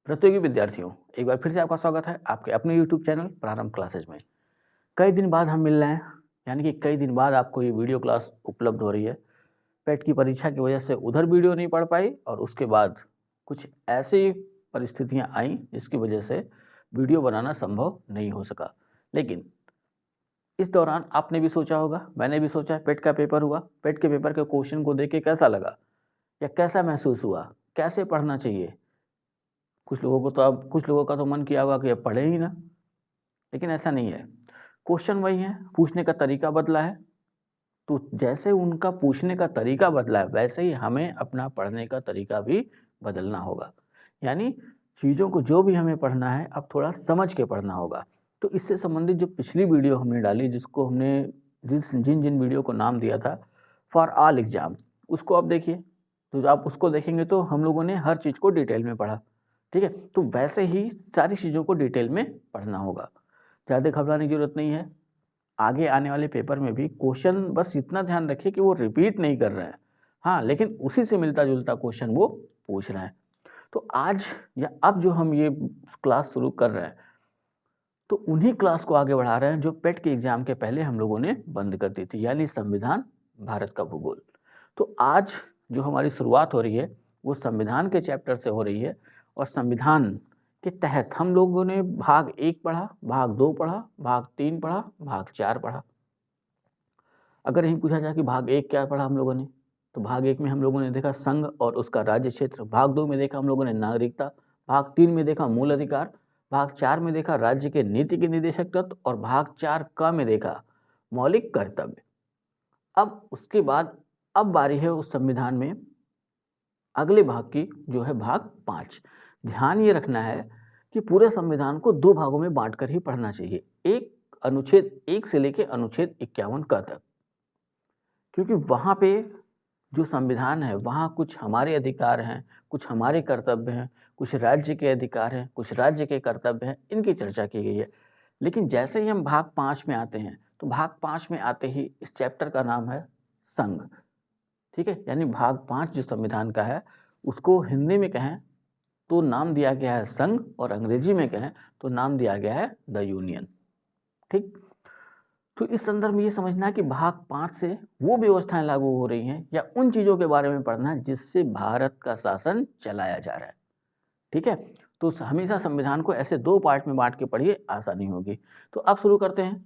प्रतियोगी विद्यार्थियों, एक बार फिर से आपका स्वागत है आपके अपने यूट्यूब चैनल प्रारंभ क्लासेज में। कई दिन बाद हम मिल रहे हैं, यानी कि कई दिन बाद आपको ये वीडियो क्लास उपलब्ध हो रही है। पेट की परीक्षा की वजह से उधर वीडियो नहीं पढ़ पाई और उसके बाद कुछ ऐसी परिस्थितियां आई जिसकी वजह से वीडियो बनाना संभव नहीं हो सका। लेकिन इस दौरान आपने भी सोचा होगा, मैंने भी सोचा, पेट का पेपर हुआ, पेट के पेपर के क्वेश्चन को देख के कैसा लगा या कैसा महसूस हुआ, कैसे पढ़ना चाहिए। कुछ लोगों का तो मन किया होगा कि अब पढ़े ही ना, लेकिन ऐसा नहीं है। क्वेश्चन वही है, पूछने का तरीका बदला है। तो जैसे उनका पूछने का तरीका बदला है वैसे ही हमें अपना पढ़ने का तरीका भी बदलना होगा। यानी चीज़ों को जो भी हमें पढ़ना है अब थोड़ा समझ के पढ़ना होगा। तो इससे संबंधित जो पिछली वीडियो हमने डाली, जिसको हमने जिन जिन वीडियो को नाम दिया था फॉर ऑल एग्जाम, उसको आप देखिए। तो आप उसको देखेंगे तो हम लोगों ने हर चीज़ को डिटेल में पढ़ा। ठीक है, तो वैसे ही सारी चीज़ों को डिटेल में पढ़ना होगा। ज़्यादा घबराने की ज़रूरत नहीं है। आगे आने वाले पेपर में भी क्वेश्चन बस इतना ध्यान रखिए कि वो रिपीट नहीं कर रहे हैं। हाँ, लेकिन उसी से मिलता-जुलता क्वेश्चन वो पूछ रहे हैं। तो आज या अब जो हम ये क्लास शुरू कर रहे हैं, तो उन्हीं क्लास को आगे बढ़ा रहे हैं जो पेट के एग्ज़ाम के पहले हम लोगों ने बंद कर दी थी, यानी संविधान, भारत का भूगोल। तो आज जो हमारी शुरुआत हो रही है, वो संविधान के चैप्टर से हो रही है और संविधान के तहत हम लोगों ने भाग 1 पढ़ा, भाग 2 पढ़ा, भाग 3 पढ़ा, भाग 4 पढ़ा। अगर यहीं पूछा जाए कि भाग 1 क्या पढ़ा हम लोगों ने, तो भाग 1 में हम लोगों ने देखा संघ और उसका राज्य क्षेत्र, भाग 2 में देखा हम लोगों ने नागरिकता, भाग 3 में देखा मूल अधिकार, भाग 4 में देखा राज्य के नीति के निर्देशक तत्व और भाग 4 क में देखा मौलिक कर्तव्य। अब उसके बाद अब बारी है उस संविधान में अगले भाग की, जो है भाग 5। ध्यान ये रखना है कि पूरे संविधान को 2 भागों में बाँटकर ही पढ़ना चाहिए। एक अनुच्छेद 1 से लेके अनुच्छेद 51 क तक। क्योंकि वहाँ पे जो संविधान है वहाँ कुछ हमारे अधिकार हैं, कुछ हमारे कर्तव्य हैं, कुछ राज्य के अधिकार हैं, कुछ राज्य के कर्तव्य हैं, इनकी चर्चा की गई है। लेकिन जैसे ही हम भाग 5 में आते हैं, तो भाग 5 में आते ही इस चैप्टर का नाम है संघ। ठीक है, यानी भाग 5 जो संविधान का है उसको हिंदी में कहें तो नाम दिया गया है संघ और अंग्रेजी में कहें तो नाम दिया गया है द यूनियन। ठीक, तो इस संदर्भ में ये समझना है कि भाग 5 से वो व्यवस्थाएं लागू हो रही हैं या उन चीज़ों के बारे में पढ़ना है जिससे भारत का शासन चलाया जा रहा है। ठीक है, तो हमेशा संविधान को ऐसे 2 पार्ट में बांट के पढ़िए, आसानी होगी। तो अब शुरू करते हैं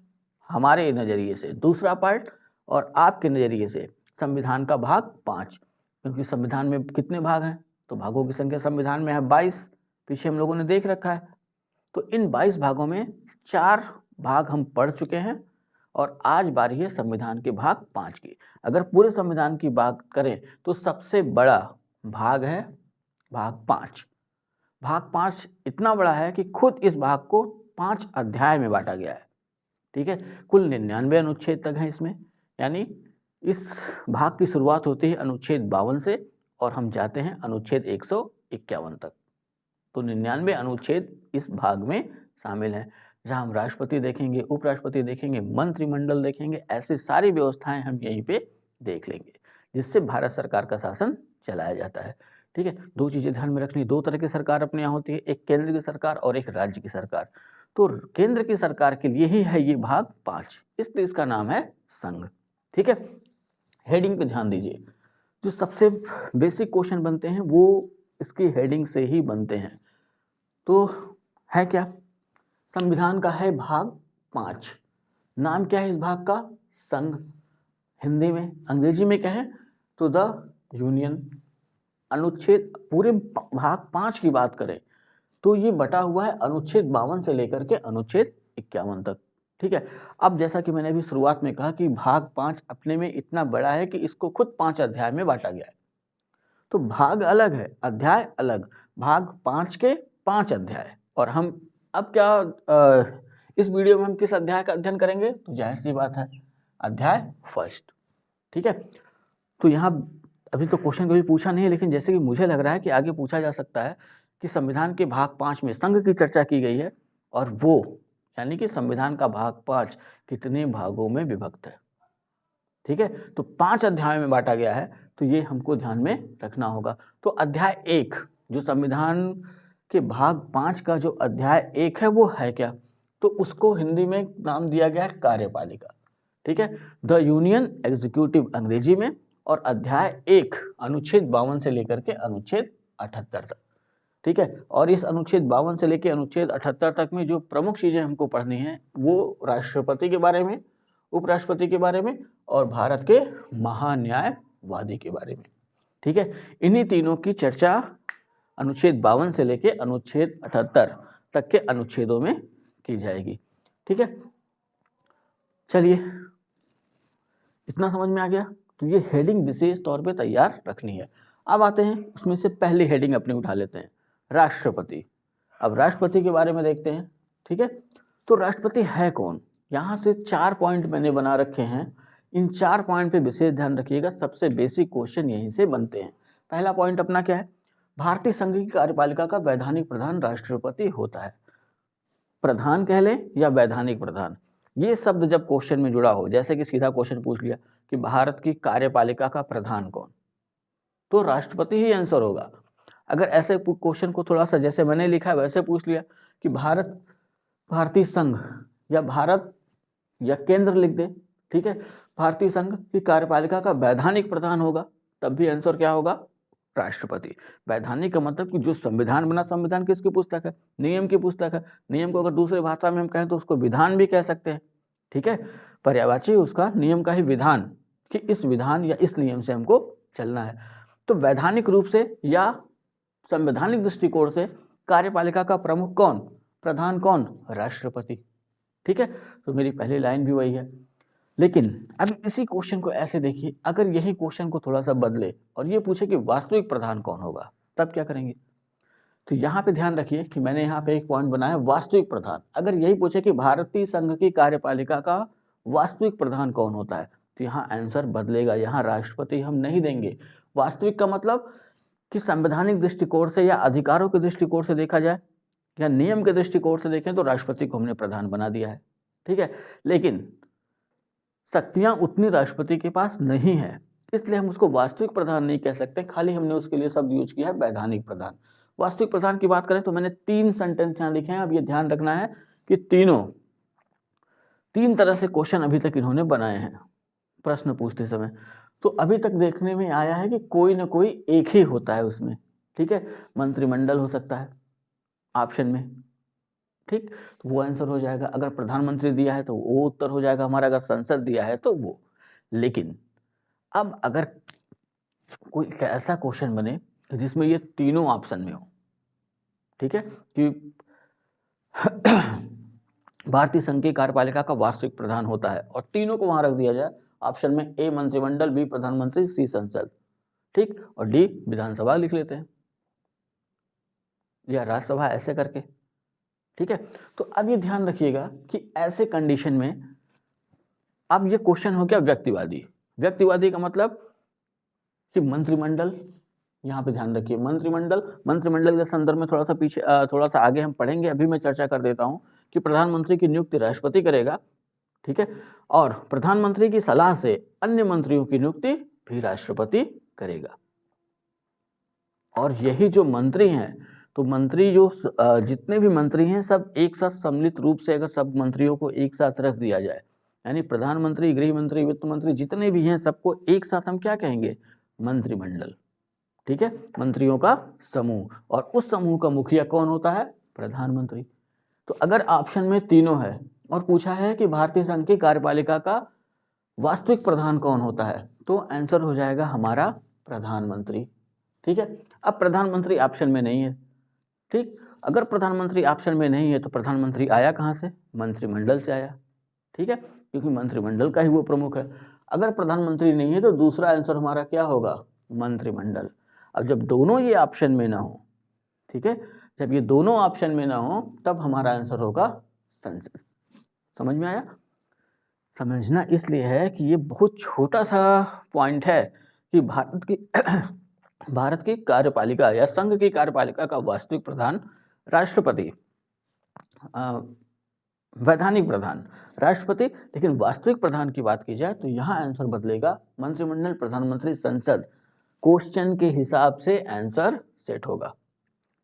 हमारे नज़रिए से दूसरा पार्ट और आपके नज़रिए से संविधान का भाग 5। क्योंकि संविधान में कितने भाग हैं, तो भागों की संख्या संविधान में है 22, पीछे हम लोगों ने देख रखा है। तो इन 22 भागों में 4 भाग हम पढ़ चुके हैं और आज बारी है संविधान के भाग 5 की। अगर पूरे संविधान की बात करें तो सबसे बड़ा भाग है भाग 5। भाग 5 इतना बड़ा है कि खुद इस भाग को 5 अध्याय में बांटा गया है। ठीक है, कुल 99 अनुच्छेद तक हैं इसमें। यानी इस भाग की शुरुआत होती है अनुच्छेद 52 से और हम जाते हैं अनुच्छेद 151 तक। तो 99 अनुच्छेद इस भाग में शामिल हैं, जहां हम राष्ट्रपति देखेंगे, उपराष्ट्रपति देखेंगे, मंत्रिमंडल देखेंगे, ऐसी सारी व्यवस्थाएं हम यहीं पे देख लेंगे जिससे भारत सरकार का शासन चलाया जाता है। ठीक है, 2 चीज़ें ध्यान में रखनी, 2 तरह की सरकार अपने यहाँ होती है, एक केंद्र की सरकार और एक राज्य की सरकार। तो केंद्र की सरकार के लिए ही है ये भाग 5, इसलिए इसका नाम है संघ। ठीक है, हेडिंग पे ध्यान दीजिए। जो सबसे बेसिक क्वेश्चन बनते हैं वो इसकी हेडिंग से ही बनते हैं। तो है क्या, संविधान का है भाग 5। नाम क्या है इस भाग का, संघ। हिंदी में, अंग्रेजी में क्या है तो द यूनियन। अनुच्छेद पूरे भाग 5 की बात करें तो ये बटा हुआ है अनुच्छेद 52 से लेकर के अनुच्छेद 51 तक। ठीक है, अब जैसा कि मैंने अभी शुरुआत में कहा कि भाग 5 अपने में इतना बड़ा है कि इसको खुद 5 अध्याय में बांटा गया है। तो भाग अलग है, अध्याय अलग। भाग 5 के 5 अध्याय। और हम अब क्या इस वीडियो में हम किस अध्याय का अध्ययन करेंगे, तो जाहिर सी बात है अध्याय फर्स्ट। ठीक है, तो यहाँ अभी तो क्वेश्चन कभी पूछा नहीं है, लेकिन जैसे कि मुझे लग रहा है कि आगे पूछा जा सकता है कि संविधान के भाग 5 में संघ की चर्चा की गई है और वो यानी कि संविधान का भाग 5 कितने भागों में विभक्त है। ठीक है, तो 5 अध्यायों में बांटा गया है, तो ये हमको ध्यान में रखना होगा। तो अध्याय 1 जो संविधान कि भाग 5 का जो अध्याय 1 है वो है क्या, तो उसको हिंदी में नाम दिया गया है कार्यपालिका। ठीक है, द यूनियन एग्जीक्यूटिव अंग्रेजी में, और अध्याय 1 अनुच्छेद 52 से लेकर के अनुच्छेद 78 तक। ठीक है, और इस अनुच्छेद 52 से लेकर अनुच्छेद 78 तक में जो प्रमुख चीजें हमको पढ़नी है वो राष्ट्रपति के बारे में, उपराष्ट्रपति के बारे में और भारत के महान्यायवादी के बारे में। ठीक है, इन्हीं तीनों की चर्चा अनुच्छेद 52 से लेकर अनुच्छेद 78 तक के अनुच्छेदों में की जाएगी। ठीक है, चलिए इतना समझ में आ गया। तो ये हेडिंग विशेष तौर पे तैयार रखनी है। अब आते हैं उसमें से पहली हेडिंग अपने उठा लेते हैं, राष्ट्रपति। अब राष्ट्रपति के बारे में देखते हैं। ठीक है, तो राष्ट्रपति है कौन, यहाँ से 4 पॉइंट मैंने बना रखे हैं। इन 4 पॉइंट पे विशेष ध्यान रखिएगा, सबसे बेसिक क्वेश्चन यहीं से बनते हैं। पहला पॉइंट अपना क्या है, भारतीय संघ की कार्यपालिका का वैधानिक प्रधान राष्ट्रपति होता है। प्रधान कह लें या वैधानिक प्रधान, ये शब्द जब क्वेश्चन में जुड़ा हो, जैसे कि सीधा क्वेश्चन पूछ लिया कि भारत की कार्यपालिका का प्रधान कौन, तो राष्ट्रपति ही आंसर होगा। अगर ऐसे क्वेश्चन को थोड़ा सा जैसे मैंने लिखा है वैसे पूछ लिया कि भारतीय संघ या भारत या केंद्र लिख दे, ठीक है, भारतीय संघ की कार्यपालिका का वैधानिक प्रधान होगा, तब भी आंसर क्या होगा, राष्ट्रपति। वैधानिक का मतलब कि जो संविधान बना, संविधान किसकी पुस्तक है, नियम की पुस्तक है। नियम को अगर दूसरे भाषा में हम कहें तो उसको विधान भी कह सकते हैं। ठीक है, पर्यायवाची उसका नियम का ही विधान, कि इस विधान या इस नियम से हमको चलना है। तो वैधानिक रूप से या संवैधानिक दृष्टिकोण से कार्यपालिका का प्रमुख कौन, प्रधान कौन, राष्ट्रपति। ठीक है, तो मेरी पहली लाइन भी वही है। लेकिन अब इसी क्वेश्चन को ऐसे देखिए, अगर यही क्वेश्चन को थोड़ा सा बदले और ये पूछे कि वास्तविक प्रधान कौन होगा, तब क्या करेंगे। तो यहाँ पे ध्यान रखिए कि मैंने यहाँ पे एक पॉइंट बनाया वास्तविक प्रधान। अगर यही पूछे कि भारतीय संघ की कार्यपालिका का वास्तविक प्रधान कौन होता है, तो यहाँ आंसर बदलेगा, यहाँ राष्ट्रपति हम नहीं देंगे। वास्तविक का मतलब कि संवैधानिक दृष्टिकोण से या अधिकारों के दृष्टिकोण से देखा जाए या नियम के दृष्टिकोण से देखें तो राष्ट्रपति को हमने प्रधान बना दिया है। ठीक है, लेकिन शक्तियां उतनी राष्ट्रपति के पास नहीं है, इसलिए हम उसको वास्तविक प्रधान नहीं कह सकते, खाली हमने उसके लिए शब्द यूज किया है वैधानिक प्रधान। वास्तविक प्रधान की बात करें तो मैंने 3 सेंटेंस यहाँ लिखे हैं। अब ये ध्यान रखना है कि 3 तरह से क्वेश्चन अभी तक इन्होंने बनाए हैं प्रश्न पूछते समय। तो अभी तक देखने में आया है कि कोई ना कोई एक ही होता है उसमें। ठीक है, मंत्रिमंडल हो सकता है ऑप्शन में, ठीक, तो वो आंसर हो जाएगा। अगर प्रधानमंत्री दिया है तो वो उत्तर हो जाएगा हमारा, अगर संसद दिया है तो वो। लेकिन अब अगर कोई ऐसा क्वेश्चन बने जिसमें ये तीनों ऑप्शन में हो, ठीक है, कि भारतीय संघ की कार्यपालिका का वास्तविक प्रधान होता है और तीनों को वहां रख दिया जाए, ऑप्शन में ए मंत्रिमंडल, बी प्रधानमंत्री, सी संसद, ठीक, और डी विधानसभा लिख लेते हैं या राज्यसभा, ऐसे करके। ठीक है, तो अब ये ध्यान रखिएगा कि ऐसे कंडीशन में अब ये क्वेश्चन हो गया व्यक्तिवादी। व्यक्तिवादी का मतलब कि मंत्रिमंडल, यहाँ पे ध्यान रखिए मंत्रिमंडल के संदर्भ में थोड़ा सा आगे हम पढ़ेंगे। अभी मैं चर्चा कर देता हूँ कि प्रधानमंत्री की नियुक्ति राष्ट्रपति करेगा, ठीक है, और प्रधानमंत्री की सलाह से अन्य मंत्रियों की नियुक्ति भी राष्ट्रपति करेगा। और यही जो मंत्री हैं, तो मंत्री जो जितने भी मंत्री हैं सब एक साथ सम्मिलित रूप से, अगर सब मंत्रियों को एक साथ रख दिया जाए, यानी प्रधानमंत्री, गृह मंत्री, वित्त मंत्री, जितने भी हैं सबको एक साथ हम क्या कहेंगे, मंत्रिमंडल। ठीक है, मंत्रियों का समूह, और उस समूह का मुखिया कौन होता है, प्रधानमंत्री। तो अगर ऑप्शन में तीनों है और पूछा है कि भारतीय संघ की कार्यपालिका का वास्तविक प्रधान कौन होता है, तो आंसर हो जाएगा हमारा प्रधानमंत्री। ठीक है, अब प्रधानमंत्री ऑप्शन में नहीं है, ठीक, अगर प्रधानमंत्री ऑप्शन में नहीं है तो प्रधानमंत्री आया कहाँ से, मंत्रिमंडल से आया। ठीक है, क्योंकि मंत्रिमंडल का ही वो प्रमुख है। अगर प्रधानमंत्री नहीं है तो दूसरा आंसर हमारा क्या होगा, मंत्रिमंडल। अब जब दोनों ये ऑप्शन में ना हो, ठीक है, जब ये दोनों ऑप्शन में ना हो तब हमारा आंसर होगा संसद। समझ में आया। समझना इसलिए है कि ये बहुत छोटा सा पॉइंट है कि भारत की कार्यपालिका या संघ की कार्यपालिका का वास्तविक प्रधान राष्ट्रपति, वैधानिक प्रधान राष्ट्रपति, लेकिन वास्तविक प्रधान की बात की जाए तो यहाँ आंसर बदलेगा मंत्रिमंडल, प्रधानमंत्री, संसद। क्वेश्चन के हिसाब से आंसर सेट होगा।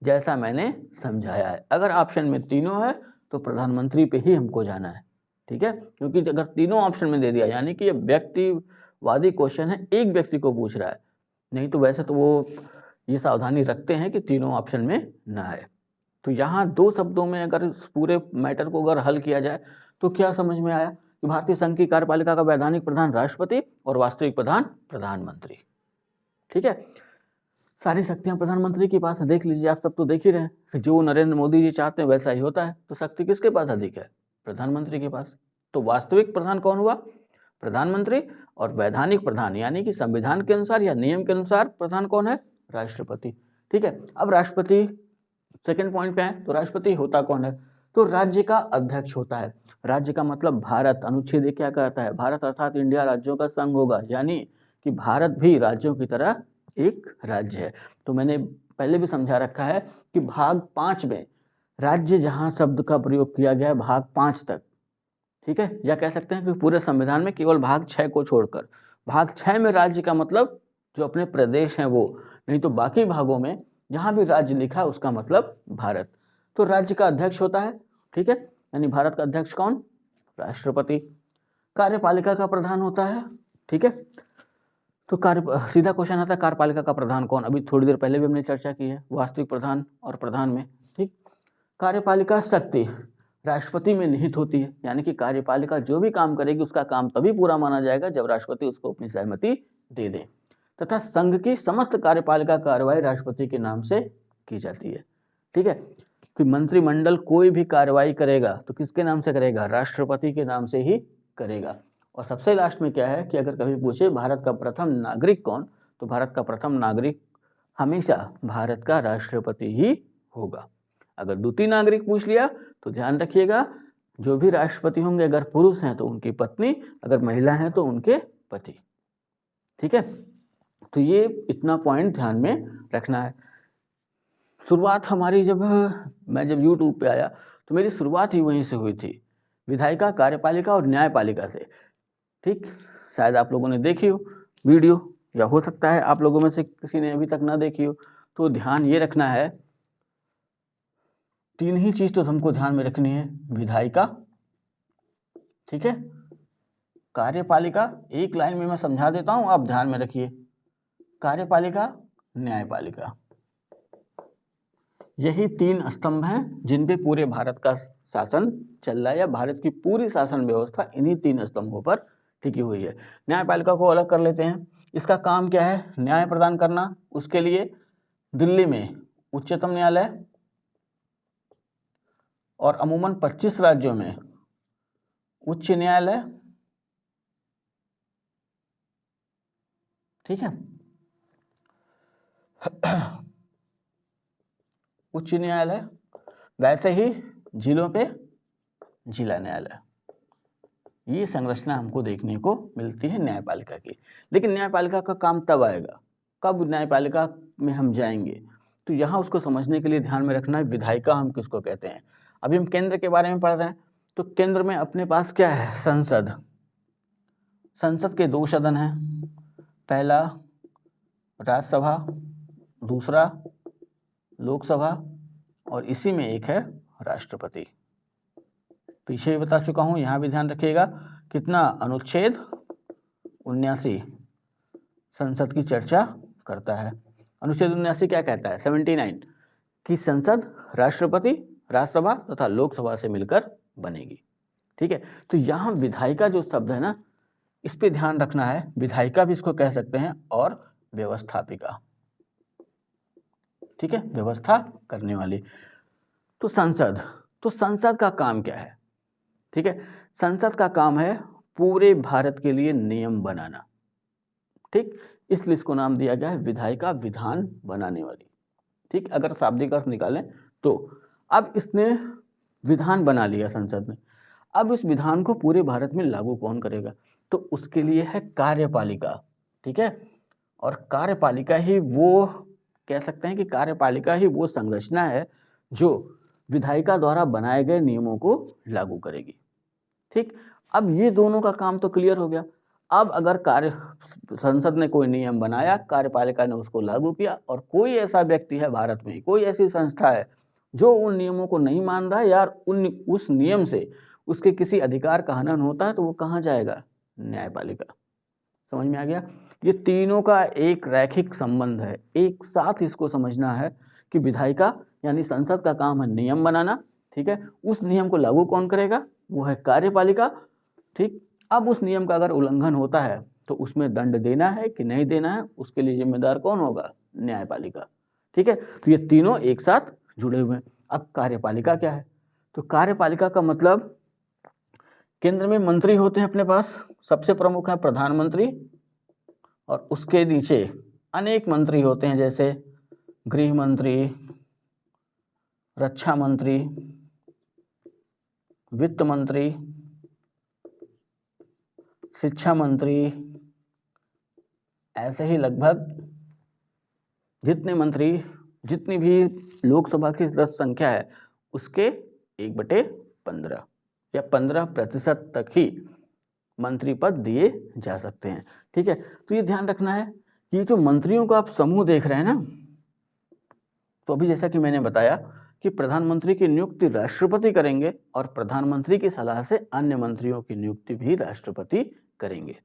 जैसा मैंने समझाया है। अगर ऑप्शन में तीनों है तो प्रधानमंत्री पे ही हमको जाना है, ठीक है, क्योंकि अगर तीनों ऑप्शन में दे दिया यानी कि ये व्यक्तिवादी क्वेश्चन है, एक व्यक्ति को पूछ रहा है, नहीं तो वैसे तो वो ये सावधानी रखते हैं कि तीनों ऑप्शन में ना आए। तो यहाँ 2 शब्दों में अगर इस पूरे मैटर को अगर हल किया जाए तो क्या समझ में आया कि भारतीय संघ की कार्यपालिका का वैधानिक प्रधान राष्ट्रपति और वास्तविक प्रधान प्रधानमंत्री, ठीक है। सारी शक्तियां प्रधानमंत्री के पास है, देख लीजिए, आप सब तो देख ही रहे हैं, जो नरेंद्र मोदी जी चाहते हैं वैसा ही होता है, तो शक्ति किसके पास अधिक है? प्रधानमंत्री के पास। तो वास्तविक प्रधान कौन हुआ? प्रधानमंत्री। और वैधानिक प्रधान यानी कि संविधान के अनुसार या नियम के अनुसार प्रधान कौन है? राष्ट्रपति, ठीक है। अब राष्ट्रपति सेकंड पॉइंट पे है, तो राष्ट्रपति होता कौन है? तो राज्य का अध्यक्ष होता है। राज्य का मतलब भारत, अनुच्छेद क्या कहता है? भारत अर्थात इंडिया राज्यों का संघ होगा, यानी कि भारत भी राज्यों की तरह एक राज्य है। तो मैंने पहले भी समझा रखा है कि भाग 5 में राज्य जहां शब्द का प्रयोग किया गया है भाग 5 तक, ठीक है, या कह सकते हैं कि पूरे संविधान में केवल भाग 6 को छोड़कर, भाग 6 में राज्य का मतलब जो अपने प्रदेश हैं वो, नहीं तो बाकी भागों में जहां भी राज्य लिखा है उसका मतलब भारत। तो राज्य का अध्यक्ष होता है, ठीक है, यानी भारत का अध्यक्ष कौन? राष्ट्रपति। कार्यपालिका का प्रधान होता है, ठीक है। तो सीधा क्वेश्चन आता है कार्यपालिका का प्रधान कौन? अभी थोड़ी देर पहले भी हमने चर्चा की है वास्तविक प्रधान और प्रधान में, ठीक। कार्यपालिका शक्ति राष्ट्रपति में निहित होती है, यानी कि कार्यपालिका जो भी काम करेगी उसका काम तभी पूरा माना जाएगा जब राष्ट्रपति उसको अपनी सहमति दे दे, तथा संघ की समस्त कार्यपालिका कार्रवाई राष्ट्रपति के नाम से की जाती है, ठीक है। कि मंत्रिमंडल कोई भी कार्रवाई करेगा तो किसके नाम से करेगा? राष्ट्रपति के नाम से ही करेगा। और सबसे लास्ट में क्या है कि अगर कभी पूछे भारत का प्रथम नागरिक कौन, तो भारत का प्रथम नागरिक हमेशा भारत का राष्ट्रपति ही होगा। अगर द्वितीय नागरिक पूछ लिया तो ध्यान रखिएगा, जो भी राष्ट्रपति होंगे अगर पुरुष हैं तो उनकी पत्नी, अगर महिला हैं तो उनके पति, ठीक है। तो ये इतना पॉइंट ध्यान में रखना है। शुरुआत हमारी मैं जब YouTube पे आया तो मेरी शुरुआत ही वहीं से हुई थी, विधायिका, कार्यपालिका और न्यायपालिका से, ठीक। शायद आप लोगों ने देखी हो वीडियो, या हो सकता है आप लोगों में से किसी ने अभी तक ना देखी हो। तो ध्यान ये रखना है, 3 ही चीज तो हमको ध्यान में रखनी है, विधायिका, ठीक है, कार्यपालिका, एक लाइन में मैं समझा देता हूं, आप ध्यान में रखिए, कार्यपालिका, न्यायपालिका, यही 3 स्तंभ हैं जिन पे पूरे भारत का शासन चल रहा है, या भारत की पूरी शासन व्यवस्था इन्हीं 3 स्तंभों पर टिकी हुई है। न्यायपालिका को अलग कर लेते हैं, इसका काम क्या है? न्याय प्रदान करना। उसके लिए दिल्ली में उच्चतम न्यायालय और अमूमन 25 राज्यों में उच्च न्यायालय, ठीक है, उच्च न्यायालय, वैसे ही जिलों पे जिला न्यायालय। ये संरचना हमको देखने को मिलती है न्यायपालिका की। लेकिन न्यायपालिका का काम तब आएगा, कब न्यायपालिका में हम जाएंगे, तो यहाँ उसको समझने के लिए ध्यान में रखना है विधायिका हम किसको कहते हैं। अभी हम केंद्र के बारे में पढ़ रहे हैं, तो केंद्र में अपने पास क्या है? संसद। संसद के 2 सदन हैं, पहला राज्यसभा, दूसरा लोकसभा, और इसी में एक है राष्ट्रपति। पीछे भी बता चुका हूं, यहां भी ध्यान रखिएगा। कितना? अनुच्छेद 79 संसद की चर्चा करता है। अनुच्छेद 79 क्या कहता है? 79 कि संसद राष्ट्रपति, राज्यसभा तथा लोकसभा से मिलकर बनेगी, ठीक है। तो यहाँ विधायिका जो शब्द है ना, इस पे ध्यान रखना है, विधायिका भी इसको कह सकते हैं, और व्यवस्थापिका, ठीक है, व्यवस्था करने वाली। तो संसद का काम क्या है? ठीक है, संसद का काम है पूरे भारत के लिए नियम बनाना, ठीक, इसलिए इसको नाम दिया गया है विधायिका, विधान बनाने वाली, ठीक। अगर शाब्दिक अर्थ निकालें तो अब इसने विधान बना लिया संसद ने, अब इस विधान को पूरे भारत में लागू कौन करेगा? तो उसके लिए है कार्यपालिका, ठीक है। और कार्यपालिका ही वो, कह सकते हैं कि कार्यपालिका ही वो संरचना है जो विधायिका द्वारा बनाए गए नियमों को लागू करेगी, ठीक। अब ये दोनों का काम तो क्लियर हो गया। अब अगर संसद ने कोई नियम बनाया, कार्यपालिका ने उसको लागू किया और कोई ऐसा व्यक्ति है भारत में, कोई ऐसी संस्था है जो उन नियमों को नहीं मान रहा है या उस नियम से उसके किसी अधिकार का हनन होता है, तो वो कहाँ जाएगा? न्यायपालिका। समझ में आ गया? ये तीनों का एक रैखिक संबंध है, एक साथ इसको समझना है कि विधायिका यानी संसद का काम है नियम बनाना, ठीक है। उस नियम को लागू कौन करेगा? वो है कार्यपालिका, ठीक। अब उस नियम का अगर उल्लंघन होता है तो उसमें दंड देना है कि नहीं देना है, उसके लिए जिम्मेदार कौन होगा? न्यायपालिका, ठीक है। तो ये तीनों एक साथ जुड़े हुए हैं। अब कार्यपालिका क्या है? तो कार्यपालिका का मतलब केंद्र में मंत्री होते हैं अपने पास, सबसे प्रमुख है प्रधानमंत्री और उसके नीचे अनेक मंत्री होते हैं, जैसे गृह मंत्री, रक्षा मंत्री, वित्त मंत्री, शिक्षा मंत्री, ऐसे ही लगभग जितने मंत्री, जितनी भी लोकसभा की संख्या है उसके 1/15 या 15% तक ही मंत्री पद दिए जा सकते हैं, ठीक है। तो ये ध्यान रखना है कि जो मंत्रियों का आप समूह देख रहे हैं ना, तो अभी जैसा कि मैंने बताया कि प्रधानमंत्री की नियुक्ति राष्ट्रपति करेंगे और प्रधानमंत्री की सलाह से अन्य मंत्रियों की नियुक्ति भी राष्ट्रपति करेंगे।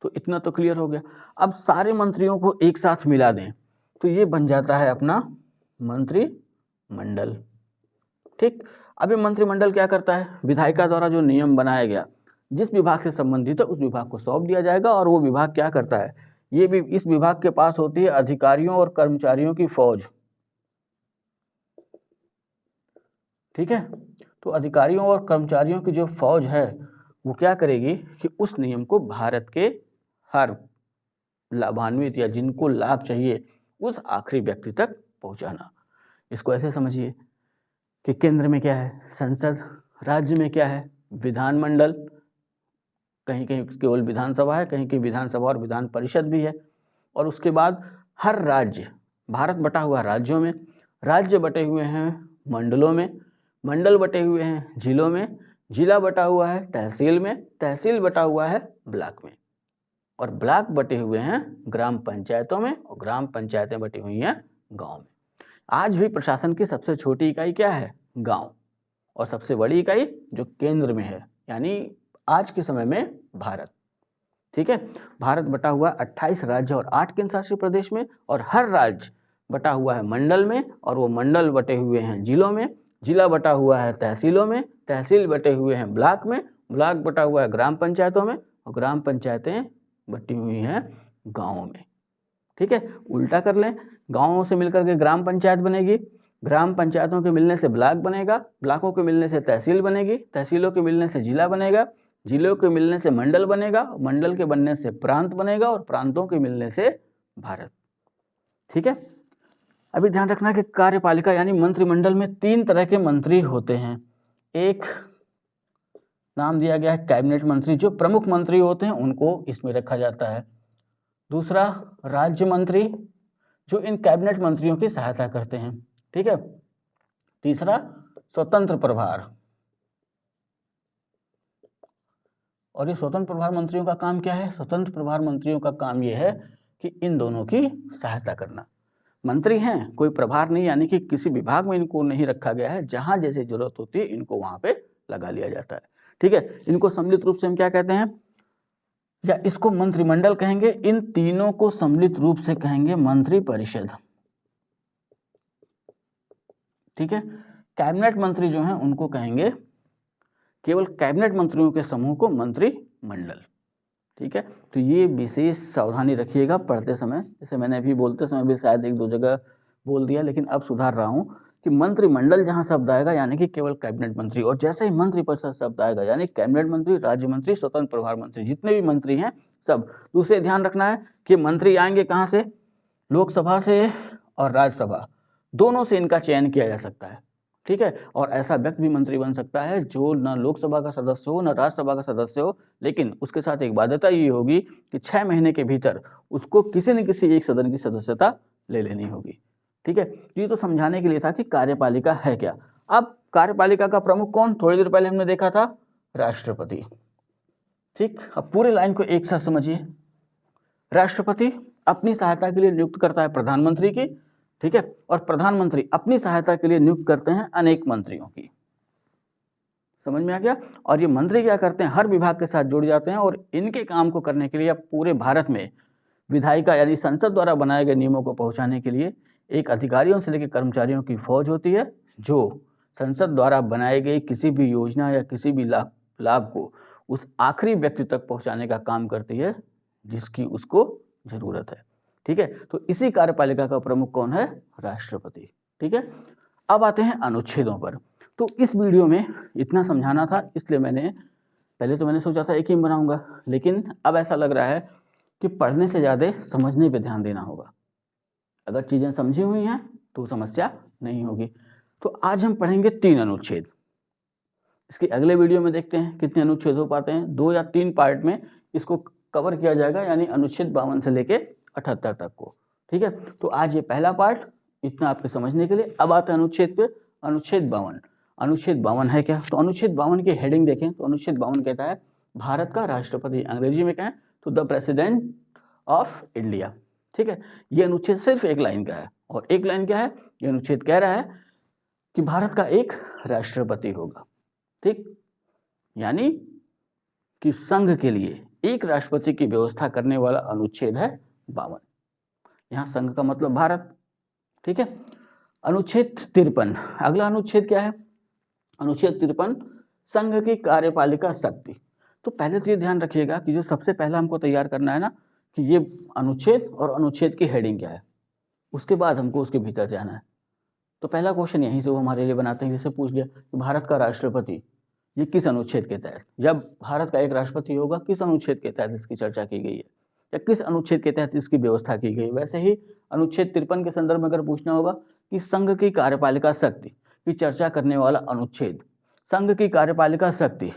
तो इतना तो क्लियर हो गया। अब सारे मंत्रियों को एक साथ मिला दें तो ये बन जाता है अपना मंत्रिमंडल, ठीक। अब ये मंत्रिमंडल क्या करता है? विधायिका द्वारा जो नियम बनाया गया, जिस विभाग से संबंधित है उस विभाग को सौंप दिया जाएगा और वो विभाग क्या करता है? ये भी इस विभाग के पास होती है अधिकारियों और कर्मचारियों की फौज, ठीक है। तो अधिकारियों और कर्मचारियों की जो फौज है वो क्या करेगी कि उस नियम को भारत के हर लाभान्वित या जिनको लाभ चाहिए उस आखिरी व्यक्ति तक पहुंचाना। इसको ऐसे समझिए कि केंद्र में क्या है? संसद, राज्य में क्या है? विधानमंडल, कहीं कहीं केवल विधानसभा है, कहीं कहीं विधानसभा और विधान परिषद भी है। और उसके बाद हर राज्य, भारत बटा हुआ राज्यों में, राज्य बटे हुए हैं मंडलों में, मंडल बटे हुए हैं जिलों में, जिला बटा हुआ है तहसील में, तहसील बटा हुआ है ब्लॉक में, और ब्लॉक बटे हुए हैं ग्राम पंचायतों में, और ग्राम पंचायतें बटी हुई हैं गांव में। आज भी प्रशासन की सबसे छोटी इकाई क्या है? गांव। और सबसे बड़ी इकाई जो केंद्र में है, यानी आज के समय में भारत, ठीक है। भारत बटा हुआ 28 राज्य और 8 केंद्र शासित प्रदेश में, और हर राज्य बटा हुआ है मंडल में, और वो मंडल बटे हुए हैं जिलों में, जिला बटा हुआ है तहसीलों में, तहसील बटे हुए हैं ब्लॉक में, ब्लॉक बटा हुआ है ग्राम पंचायतों में, और ग्राम पंचायतें बटी हुई हैं गाँवों में, ठीक है। उल्टा कर लें, गाँवों से मिलकर के ग्राम पंचायत बनेगी, ग्राम पंचायतों के मिलने से ब्लॉक बनेगा, ब्लॉकों के मिलने से तहसील बनेगी, तहसीलों के मिलने से जिला बनेगा, जिलों के मिलने से मंडल बनेगा, मंडल के बनने से प्रांत बनेगा, और प्रांतों के मिलने से भारत, ठीक है। अभी ध्यान रखना कि कार्यपालिका यानी मंत्रिमंडल में 3 तरह के मंत्री होते हैं। एक नाम दिया गया है कैबिनेट मंत्री, जो प्रमुख मंत्री होते हैं उनको इसमें रखा जाता है। दूसरा राज्य मंत्री, जो इन कैबिनेट मंत्रियों की सहायता करते हैं, ठीक है। तीसरा स्वतंत्र प्रभार, और ये स्वतंत्र प्रभार मंत्रियों का काम क्या है? स्वतंत्र प्रभार मंत्रियों का काम ये है कि इन दोनों की सहायता करना। मंत्री हैं, कोई प्रभार नहीं, यानी कि किसी विभाग में इनको नहीं रखा गया है, जहां जैसे जरूरत होती है इनको वहां पे लगा लिया जाता है, ठीक है। इनको सम्मिलित रूप से हम क्या कहते हैं, या इसको मंत्रिमंडल कहेंगे। इन तीनों को सम्मिलित रूप से कहेंगे मंत्रिपरिषद, ठीक है। कैबिनेट मंत्री जो हैं उनको कहेंगे, केवल कैबिनेट मंत्रियों के समूह को मंत्रिमंडल, ठीक है। तो ये विशेष सावधानी रखिएगा पढ़ते समय, जैसे मैंने अभी बोलते समय भी शायद 1-2 जगह बोल दिया, लेकिन अब सुधार रहा हूँ कि मंत्रिमंडल जहाँ शब्द आएगा यानी कि केवल कैबिनेट मंत्री, और जैसे ही मंत्रिपरिषद शब्द आएगा यानी कैबिनेट मंत्री, राज्य मंत्री, स्वतंत्र प्रभार मंत्री, जितने भी मंत्री हैं सब। दूसरे ध्यान रखना है कि मंत्री आएंगे कहाँ से? लोकसभा से और राज्यसभा, दोनों से इनका चयन किया जा सकता है, ठीक है। और ऐसा व्यक्ति भी मंत्री बन सकता है जो न लोकसभा का सदस्य हो न राज्यसभा का सदस्य हो, लेकिन उसके साथ एक बाध्यता ये होगी कि 6 महीने के भीतर उसको किसी न किसी एक सदन की सदस्यता ले लेनी होगी, ठीक है। ये तो समझाने के लिए था कि कार्यपालिका है क्या। अब कार्यपालिका का प्रमुख कौन? थोड़ी देर पहले हमने देखा था राष्ट्रपति, ठीक, अब पूरे लाइन को एक साथ समझिए। राष्ट्रपति अपनी सहायता के लिए नियुक्त करता है प्रधानमंत्री की, ठीक है, और प्रधानमंत्री अपनी सहायता के लिए नियुक्त करते हैं अनेक मंत्रियों की। समझ में आ गया? और ये मंत्री क्या करते हैं, हर विभाग के साथ जुड़ जाते हैं और इनके काम को करने के लिए अब पूरे भारत में विधायिका यानी संसद द्वारा बनाए गए नियमों को पहुंचाने के लिए एक अधिकारियों से लेकर कर्मचारियों की फौज होती है, जो संसद द्वारा बनाई गई किसी भी योजना या किसी भी लाभ को उस आखिरी व्यक्ति तक पहुंचाने का काम करती है जिसकी उसको जरूरत है। ठीक है, तो इसी कार्यपालिका का प्रमुख कौन है? राष्ट्रपति। ठीक है, अब आते हैं अनुच्छेदों पर। तो इस वीडियो में इतना समझाना था, इसलिए पहले तो मैंने सोचा था एक ही बनाऊंगा, लेकिन अब ऐसा लग रहा है कि पढ़ने से ज़्यादा समझने पे ध्यान देना होगा। अगर चीज़ें समझी हुई हैं तो समस्या नहीं होगी। तो आज हम पढ़ेंगे 3 अनुच्छेद। इसके अगले वीडियो में देखते हैं कितने अनुच्छेद हो पाते हैं। 2 या 3 पार्ट में इसको कवर किया जाएगा, यानी अनुच्छेद 52 से लेके 78 तक को। ठीक है, तो आज ये पहला पार्ट, इतना आपके समझने के लिए। अब आते हैं अनुच्छेद पे। अनुच्छेद 52। अनुच्छेद 52 है क्या? तो अनुच्छेद 52 की हेडिंग देखें तो अनुच्छेद 52 कहता है भारत का राष्ट्रपति, अंग्रेजी में कहें तो द प्रेसिडेंट ऑफ इंडिया। ठीक है, ये अनुच्छेद सिर्फ एक लाइन का है, और एक लाइन क्या है? ये अनुच्छेद कह रहा है कि भारत का एक राष्ट्रपति होगा। ठीक, यानी कि संघ के लिए एक राष्ट्रपति की व्यवस्था करने वाला अनुच्छेद है 52। यहां संघ का मतलब भारत। ठीक है, अनुच्छेद 53। अगला अनुच्छेद क्या है? अनुच्छेद 53 संघ की कार्यपालिका शक्ति। तो पहले तो ये ध्यान रखिएगा कि जो सबसे पहला हमको तैयार करना है ना, कि ये अनुच्छेद और अनुच्छेद की हेडिंग क्या है, उसके बाद हमको उसके भीतर जाना है। तो पहला क्वेश्चन यहीं से वो हमारे लिए बनाते हैं। जैसे पूछ लिया कि भारत का राष्ट्रपति ये किस अनुच्छेद के तहत, जब भारत का एक राष्ट्रपति होगा किस अनुच्छेद के तहत इसकी चर्चा की गई है या किस अनुच्छेद के तहत इसकी व्यवस्था की गई। वैसे ही अनुच्छेद 53 के संदर्भ में अगर पूछना होगा कि संघ की कार्यपालिका शक्ति की चर्चा करने वाला अनुच्छेद, संघ की कार्यपालिका शक्ति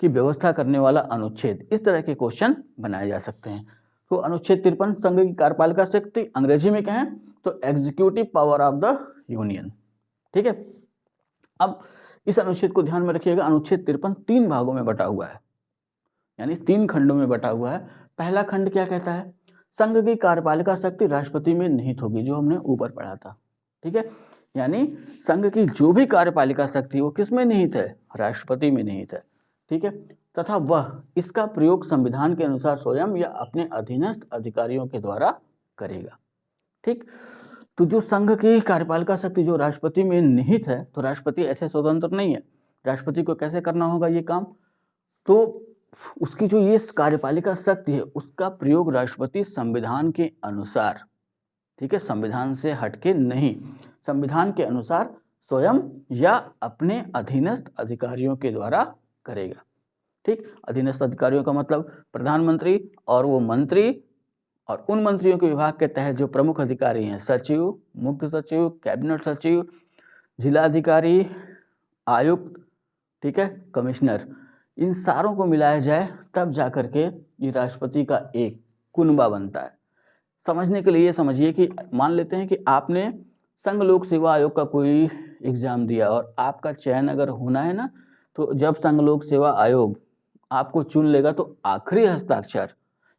की व्यवस्था करने वाला अनुच्छेद, इस तरह के क्वेश्चन बनाए जा सकते हैं। तो अनुच्छेद 53 संघ की कार्यपालिका शक्ति, अंग्रेजी में कहें तो executive power of the union. ठीक है, अब इस अनुच्छेद को ध्यान में रखिएगा। अनुच्छेद 53 3 भागों में बटा हुआ है, यानी 3 खंडों में बटा हुआ है। पहला खंड क्या कहता है? संघ की कार्यपालिका शक्ति राष्ट्रपति में निहित होगी, जो हमने ऊपर पढ़ा था। ठीक है, यानी संघ की जो भी कार्यपालिका शक्ति वो किस में निहित है? राष्ट्रपति में निहित है। ठीक है, तथा वह इसका प्रयोग संविधान के अनुसार स्वयं या अपने अधीनस्थ अधिकारियों के द्वारा करेगा। ठीक, तो जो संघ की कार्यपालिका शक्ति जो राष्ट्रपति में निहित है, तो राष्ट्रपति ऐसे स्वतंत्र नहीं है। राष्ट्रपति को कैसे करना होगा ये काम? तो उसकी जो ये कार्यपालिका शक्ति है उसका प्रयोग राष्ट्रपति संविधान के अनुसार, ठीक है, संविधान से हटके नहीं, संविधान के अनुसार स्वयं या अपने अधीनस्थ अधिकारियों के द्वारा करेगा। ठीक, अधीनस्थ अधिकारियों का मतलब प्रधानमंत्री और वो मंत्री और उन मंत्रियों के विभाग के तहत जो प्रमुख अधिकारी हैं, सचिव, मुख्य सचिव, कैबिनेट सचिव, जिलाधिकारी, आयुक्त, ठीक है, कमिश्नर, इन सारों को मिलाया जाए तब जाकर के ये राष्ट्रपति का एक कुनबा बनता है। समझने के लिए ये समझिए कि मान लेते हैं कि आपने संघ लोक सेवा आयोग का कोई एग्जाम दिया और आपका चयन अगर होना है ना, तो जब संघ लोक सेवा आयोग आपको चुन लेगा तो आखिरी हस्ताक्षर,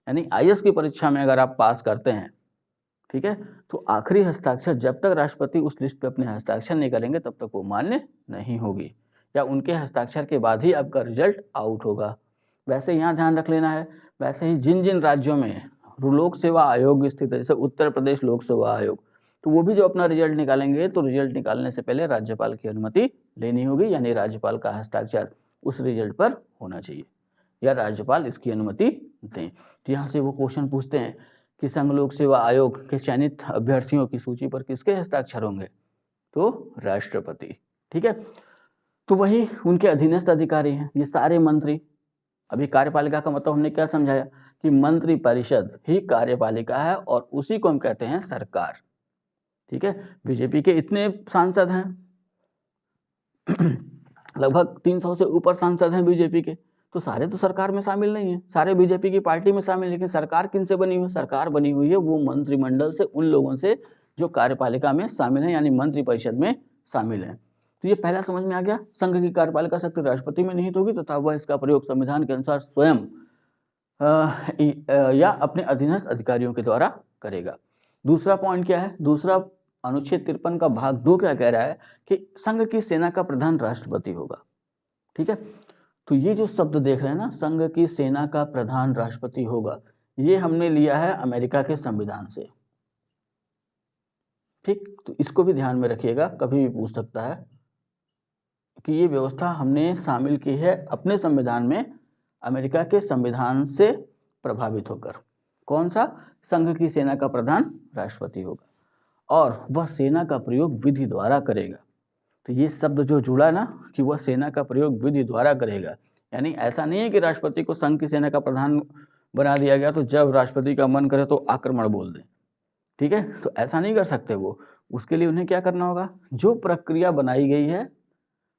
यानी आईएएस की परीक्षा में अगर आप पास करते हैं, ठीक है, तो आखिरी हस्ताक्षर जब तक राष्ट्रपति उस लिस्ट पे अपने हस्ताक्षर नहीं करेंगे तब तक वो मान्य नहीं होगी, या उनके हस्ताक्षर के बाद ही आपका रिजल्ट आउट होगा। वैसे यहाँ ध्यान रख लेना है, वैसे ही जिन जिन राज्यों में लोक सेवा आयोग स्थित है, जैसे उत्तर प्रदेश लोक सेवा आयोग, तो वो भी जो अपना रिजल्ट निकालेंगे तो रिजल्ट निकालने से पहले राज्यपाल की अनुमति लेनी होगी, यानी राज्यपाल का हस्ताक्षर उस रिजल्ट पर होना चाहिए या राज्यपाल इसकी अनुमति दें। तो यहाँ से वो क्वेश्चन पूछते हैं कि संघ लोक सेवा आयोग के चयनित अभ्यर्थियों की सूची पर किसके हस्ताक्षर होंगे? तो राष्ट्रपति। ठीक है, तो वही उनके अधीनस्थ अधिकारी हैं ये सारे मंत्री। अभी कार्यपालिका का मतलब हमने क्या समझाया कि मंत्री परिषद ही कार्यपालिका है और उसी को हम कहते हैं सरकार। ठीक है, बीजेपी के इतने सांसद हैं, लगभग 300 से ऊपर सांसद हैं बीजेपी के, तो सारे तो सरकार में शामिल नहीं है, सारे बीजेपी की पार्टी में शामिल। लेकिन सरकार किन से बनी हुई है? सरकार बनी हुई है वो मंत्रिमंडल से, उन लोगों से जो कार्यपालिका में शामिल हैं, यानी मंत्रिपरिषद में शामिल हैं। तो तो ये पहला समझ में आ गया, संघ की कार्यपालिका शक्ति राष्ट्रपति में निहित होगी तथा वह इसका प्रयोग संविधान के अनुसार स्वयं या अपने अधीनस्थ अधिकारियों के द्वारा करेगा। दूसरा पॉइंट क्या है, दूसरा अनुच्छेद 53 का भाग 2 क्या कह रहा है कि संघ की सेना का प्रधान राष्ट्रपति होगा। ठीक है, तो ये जो शब्द देख रहे हैं ना, संघ की सेना का प्रधान राष्ट्रपति होगा, ये हमने लिया है अमेरिका के संविधान से। ठीक, तो इसको भी ध्यान में रखिएगा, कभी भी पूछ सकता है कि ये व्यवस्था हमने शामिल की है अपने संविधान में अमेरिका के संविधान से प्रभावित होकर। कौन सा? संघ की सेना का प्रधान राष्ट्रपति होगा और वह सेना का प्रयोग विधि द्वारा करेगा। तो ये शब्द जो जुड़ा ना कि वह सेना का प्रयोग विधि द्वारा करेगा, यानी ऐसा नहीं है कि राष्ट्रपति को संघ की सेना का प्रधान बना दिया गया तो जब राष्ट्रपति का मन करे तो आक्रमण बोल दें। ठीक है, तो ऐसा नहीं कर सकते वो। उसके लिए उन्हें क्या करना होगा, जो प्रक्रिया बनाई गई है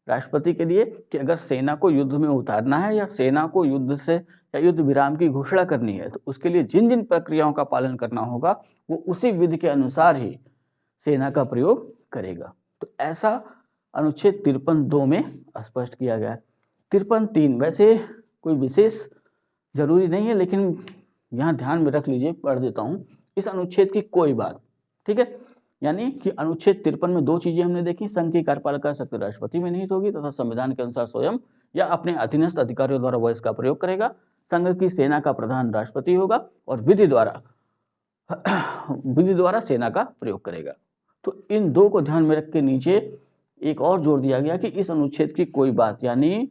राष्ट्रपति के लिए कि अगर सेना को युद्ध में उतारना है या सेना को युद्ध से या युद्ध विराम की घोषणा करनी है, तो उसके लिए जिन जिन प्रक्रियाओं का पालन करना होगा वो उसी विधि के अनुसार ही सेना का प्रयोग करेगा। तो ऐसा अनुच्छेद 53(2) में स्पष्ट किया गया है। 53(3) वैसे कोई विशेष जरूरी नहीं है, लेकिन यहाँ ध्यान में रख लीजिए, पढ़ देता हूँ। इस अनुच्छेद की कोई बात, ठीक है, यानी कि अनुच्छेद 53 में 2 चीजें हमने देखी, संघ की कार्यपालिका शक्ति राष्ट्रपति में निहित होगी तथा संविधान के अनुसार स्वयं या अपने अधीनस्थ अधिकारियों द्वारा वह इसका प्रयोग करेगा। संघ की सेना का प्रधान राष्ट्रपति होगा और विधि द्वारा सेना का प्रयोग करेगा। तो इन 2 को ध्यान में रख के नीचे एक और जोड़ दिया गया कि इस अनुच्छेद की कोई बात, यानी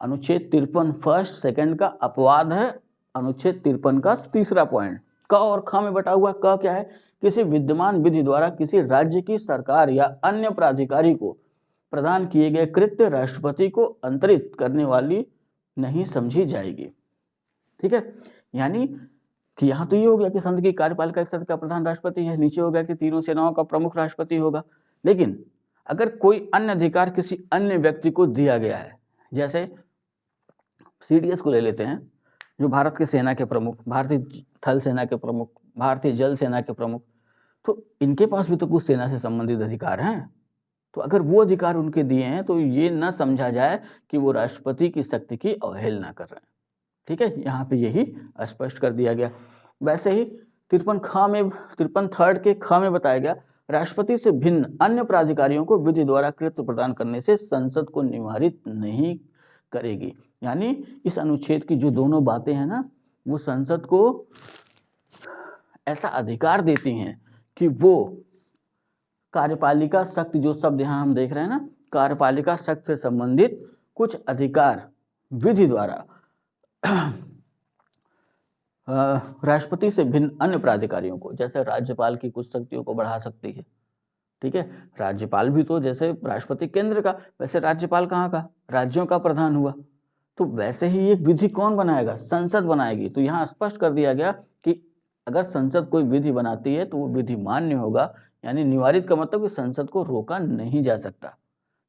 अनुच्छेद 53 फर्स्ट सेकंड का अपवाद है अनुच्छेद 53 का तीसरा पॉइंट। क और ख में बटा हुआ। क क्या है? किसी विद्यमान विधि द्वारा किसी राज्य की सरकार या अन्य प्राधिकारी को प्रदान किए गए कृत्य राष्ट्रपति को अंतरित करने वाली नहीं समझी जाएगी। ठीक है, यानी कि यहाँ तो ये हो गया कि संघ की कार्यपालिका शक्ति का प्रधान राष्ट्रपति है, नीचे हो गया कि तीनों सेनाओं का प्रमुख राष्ट्रपति होगा। लेकिन अगर कोई अन्य अधिकार किसी अन्य व्यक्ति को दिया गया है, जैसे CDS को ले लेते हैं, जो भारत के सेना के प्रमुख, भारतीय थल सेना के प्रमुख, भारतीय जल सेना के प्रमुख, तो इनके पास भी तो कुछ सेना से संबंधित अधिकार हैं। तो अगर वो अधिकार उनके दिए हैं तो ये न समझा जाए कि वो राष्ट्रपति की शक्ति की अवहेलना कर रहे हैं। ठीक है, यहाँ पे यही स्पष्ट कर दिया गया। वैसे ही 53 थर्ड के ख में बताया गया, राष्ट्रपति से भिन्न अन्य प्राधिकारियों को विधि द्वारा कृत्य प्रदान करने से संसद को निवारित नहीं करेगी। यानी इस अनुच्छेद की जो दोनों बातें हैं ना, वो संसद को ऐसा अधिकार देती हैं कि वो कार्यपालिका शक्ति, जो शब्द यहाँ हम देख रहे हैं ना, कार्यपालिका शक्ति से संबंधित कुछ अधिकार विधि द्वारा राष्ट्रपति से भिन्न अन्य प्राधिकारियों को, जैसे राज्यपाल की कुछ शक्तियों को बढ़ा सकती है। ठीक है, राज्यपाल भी तो जैसे राष्ट्रपति केंद्र का, वैसे राज्यपाल कहाँ का? राज्यों का प्रधान हुआ। तो वैसे ही एक विधि कौन बनाएगा? संसद बनाएगी। तो यहाँ स्पष्ट कर दिया गया कि अगर संसद कोई विधि बनाती है तो वो विधि मान्य होगा, यानी निवारित का मतलब कि संसद को रोका नहीं जा सकता।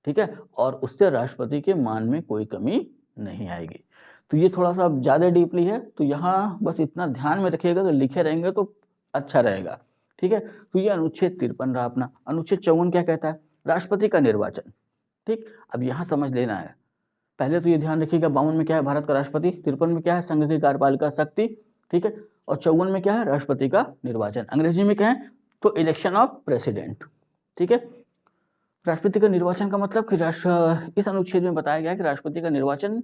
ठीक है, और उससे राष्ट्रपति के मान में कोई कमी नहीं आएगी। तो ये थोड़ा सा ज़्यादा डीपली है, तो यहाँ बस इतना ध्यान में रखिएगा, तो लिखे रहेंगे तो अच्छा रहेगा। ठीक है, तो ये अनुच्छेद 53 रहा अपना। अनुच्छेद 54 क्या कहता है? राष्ट्रपति का निर्वाचन। ठीक, अब यहाँ समझ लेना है, पहले तो ये ध्यान रखिएगा 52 में क्या है? भारत का राष्ट्रपति। 53 में क्या है? संघ की कार्यपालिका शक्ति। ठीक है, और 54 में क्या है? राष्ट्रपति का निर्वाचन। अंग्रेजी में क्या है? तो इलेक्शन ऑफ प्रेसिडेंट। ठीक है, राष्ट्रपति का निर्वाचन का मतलब कि इस अनुच्छेद में बताया गया है कि राष्ट्रपति का निर्वाचन